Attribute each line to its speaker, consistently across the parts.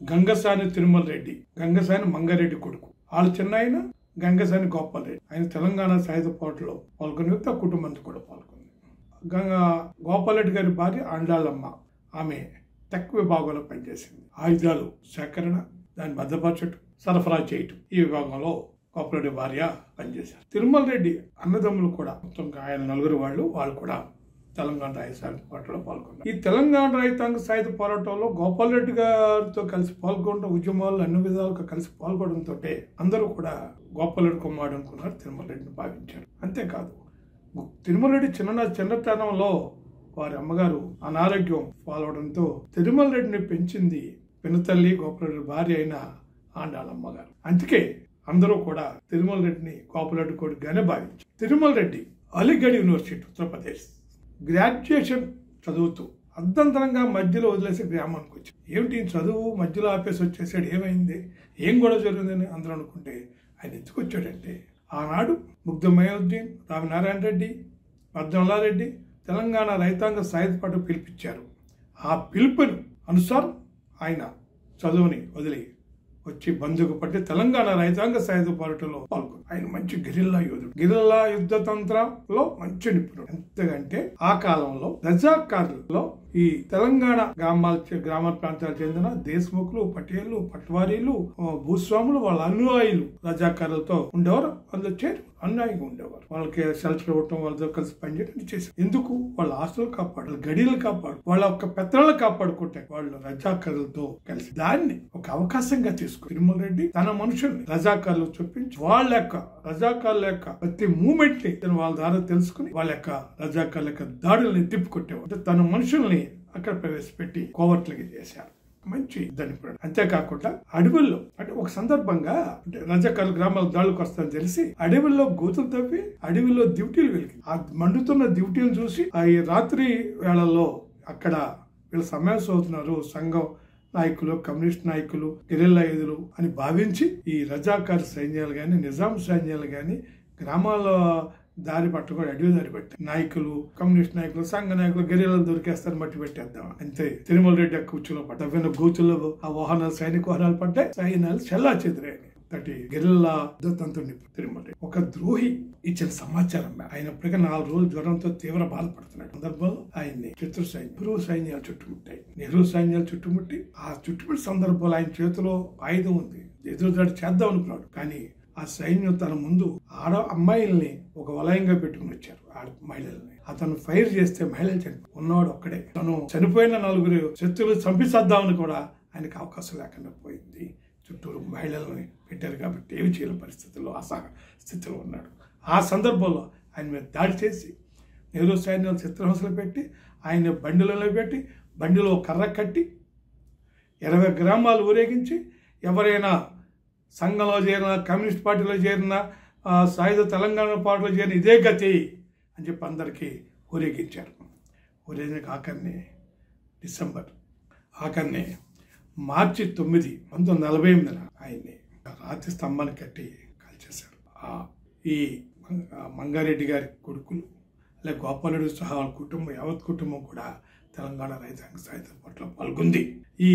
Speaker 1: గంగసాని తిరుమల రెడ్డి, గంగసాని మంగారెడ్డి కొడుకు. వాళ్ళ చిన్న ఆయన గంగసాని గోపాల్ రెడ్డి. ఆయన తెలంగాణ సాయుధ పోరాటంలో పాల్గొని వ్యక్తి, కుటుంబంతో కూడా పాల్గొంది. గోపాల్ రెడ్డి గారి భార్య అండాలమ్మ, ఆమె టెక్ విభాగంలో పనిచేసింది. ఆయుధాలు సేకరణ, దాన్ని భద్రపరచడం, సరఫరా చేయటం, ఈ విభాగంలో గోపాల్ రెడ్డి భార్య పనిచేశారు. తిరుమల రెడ్డి అన్నదమ్ములు కూడా మొత్తం ఆయన నలుగురు వాళ్ళు కూడా తెలంగాణ సాయుధ పోరాటంలో పాల్గొన్నారు. ఈ తెలంగాణ రైతాంగ సాయుధ పోరాటంలో గోపాల్ రెడ్డి గారితో కలిసి పాల్గొనడం, ఉద్యమాలు అన్ని విధాలుగా కలిసి పాల్గొనడంతో అందరూ కూడా గోపాల్ రెడ్డి కుమారుడు అనుకున్నారు, తిరుమల రెడ్డిని భావించారు. అంతేకాదు, తిరుమల రెడ్డి చిన్నతనంలో వారి అమ్మగారు అనారోగ్యం పాల్గొనడంతో తిరుమల రెడ్డిని పెంచింది పినతల్లి గోపాల్ రెడ్డి భార్య అయిన ఆండాలమ్మగారు. అందుకే అందరూ కూడా తిరుమల రెడ్డిని గోపాల్ రెడ్డి కొడుకుగానే భావించారు. తిరుమల రెడ్డి అలీగఢ్ యూనివర్సిటీ ఉత్తరప్రదేశ్ గ్రాడ్యుయేషన్ చదువుతూ అర్ధంతరంగా మధ్యలో వదిలేసి గ్రామానికి వచ్చాడు. ఏమిటి చదువు మధ్యలో ఆపేసి వచ్చేసాడు, ఏమైంది, ఏం గొడవ జరిగిందని అందరూ అనుకుంటే ఆయన ఎందుకు వచ్చాడంటే, ఆనాడు ముగ్ధ మయోద్దీన్, రామనారాయణ రెడ్డి, పద్మలారెడ్డి తెలంగాణ రైతాంగ సాయుధ పోరాటం పిలిపించారు. ఆ పిలుపుని అనుసారం ఆయన చదువుని వదిలి వచ్చి బంధుకు పట్టి తెలంగాణ రైతాంగ సాయుధ పోరాటంలో పాల్గొన్నారు. ఆయన మంచి గిరిల్లా యోధుడు, గిరిల్లా యుద్ధ తంత్రంలో మంచి నిపుణుడు. ఎంతకంటే ఆ కాలంలో రజాకారులలో ఈ తెలంగాణ గ్రామ ప్రాంతాలకు చెందిన దేశముఖులు, పటేళ్లు, పట్వారీలు, భూస్వాములు, వాళ్ళ అనుయాయులు రజాకారులతో ఉండేవారు. అందులో చేరు అన్యాయంగా ఉండేవారు. వాళ్ళకి షెల్టర్ ఇవ్వటం, వాళ్ళతో కలిసి పనిచేయడం చేశారు. ఎందుకు? వాళ్ళ ఆస్తులు కాపాడు, గడియలు కాపాడు, వాళ్ళ యొక్క పెత్తనాలు కాపాడుకుంటే వాళ్ళు రజాకారులతో కలిసి దాన్ని ఒక అవకాశంగా తీసుకుని తిరుమల రెడ్డి తన మనుషుల్ని రజాకారులు చూపించి వాళ్ళ యొక్క రజాకారుల యొక్క ప్రతి మూమెంట్ ని వాళ్ళ ద్వారా తెలుసుకుని వాళ్ళ యొక్క రజాకారుల యొక్క దాడుల్ని తిప్పికొట్టేవారు. అంటే తన మనుషుల్ని అక్కడ ప్రవేశపెట్టి కోవర్ట్లకి చేశారు. మంచి ధనికుడు. అంతేకాకుండా అడవుల్లో అంటే ఒక సందర్భంగా అంటే రజాకారులు గ్రామాల దాడులకు వస్తారని తెలిసి అడవుల్లో గోతులు తవ్వి అడవిలో డ్యూటీలు వెలిగి ఆ మండుతున్న డ్యూటీలను చూసి ఆ రాత్రి వేళల్లో అక్కడ వీళ్ళు సమావేశం అవుతున్నారు, సంఘం నాయకులు, కమ్యూనిస్ట్ నాయకులు, గెరిల్లా యోధులు అని భావించి ఈ రజాకారు సైన్యాలు గాని, నిజాం సైన్యాలు గాని గ్రామాల్లో దారి పట్టుకొని అడవి దారి పెట్టి నాయకులు, కమ్యూనిస్ట్ నాయకులు, సంఘ నాయకులు గెరిల్లాలు దొరికేస్తారు, మట్టి పెట్టేద్దాం అంతే. తిరుమల రెడ్డి కూర్చులో పడ్డ గోతుల్లో ఆ వాహనాలు, సైనిక వాహనాలు పడ్డాయి, సైన్యాలు చెల్లా చెదిరాయని గెరిల్లా యుద్ధతంత్రుని తిరుమల రెడ్డి ఒక ద్రోహి ఇచ్చిన సమాచారం అయినప్పటికీ 4 రోజులు జ్వరంతో తీవ్ర బాధపడుతున్నాడు. సందర్భంలో ఆయన్ని నెహ్రూ సైన్యాలు చుట్టుముట్టాయి. నెహ్రూ సైన్యాలు చుట్టుముట్టి ఆ చుట్టుముట్టి సందర్భంలో ఆయన చేతిలో ఆయుధం ఉంది, ఎదురుదాడి చేద్దాం అనుకున్నాడు. కానీ ఆ సైన్యం తన ముందు అమ్మాయిల్ని ఒక వలయంగా పెట్టుకుని వచ్చారు. మహిళల్ని అతను ఫైర్ చేస్తే మహిళలు చనిపోయి ఉన్నవాడు ఒక్కడే. తను చనిపోయిన 4 శత్రువులు చంపిసేద్దామని కూడా ఆయనకు అవకాశం లేకుండా పోయింది. చుట్టూరు మహిళల్ని పెట్టారు కాబట్టి ఏమి చేయలేని పరిస్థితుల్లో అసహ స్థితిలో ఉన్నాడు. ఆ సందర్భంలో ఆయన మీద దాడి చేసి నెహ్రూ సైన్యాలు చిత్రహింసలు పెట్టి ఆయన బండిలలో పెట్టి బండిలో కర్ర కట్టి 20 గ్రామాలు ఊరేగించి ఎవరైనా సంఘంలో చేరిన, కమ్యూనిస్ట్ పార్టీలో చేరిన, సాయుధ తెలంగాణ పార్టీలో చేరిన ఇదే గతి అని చెప్పి అందరికీ ఊరేగించారు. ఊరేగిన ఆఖరిని డిసెంబర్ మార్చి 9, 1948 ఆయన్ని రాతి స్తంభాన్ని కట్టి కాల్చేశారు. ఈ మంగారెడ్డి గారి కొడుకులు అలాగే గోపాల్ రెడ్డి సహా వాళ్ళ కుటుంబం, యావత్ కుటుంబం కూడా తెలంగాణ రైతాంగ సాయుధ పోరాటంలో పాల్గొంది. ఈ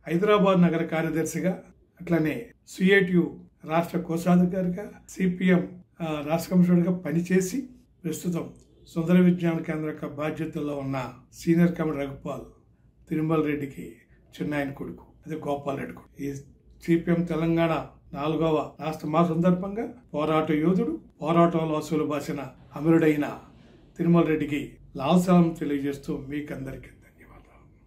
Speaker 1: హైదరాబాద్ నగర కార్యదర్శిగా, అట్లనే సిఐటియు రాష్ట్ర కోశాధికారిగా, సిపిఎం రాష్ట్ర కమిషనర్గా పనిచేసి ప్రస్తుతం సుందర విజ్ఞాన కేంద్ర బాధ్యతల్లో ఉన్న సీనియర్ కమిషనర్ రఘుపాల్ తిరుమల రెడ్డికి చిన్నాయన కొడుకు, అదే గోపాల్ రెడ్డి కొడుకు. ఈ సిపిఎం తెలంగాణ 4వ రాష్ట్ర మా సందర్భంగా పోరాట యోధుడు, పోరాటంలో అసలు బాసిన అమరుడైన తిరుమల రెడ్డికి లాల్ సలాం తెలియజేస్తూ మీకందరికీ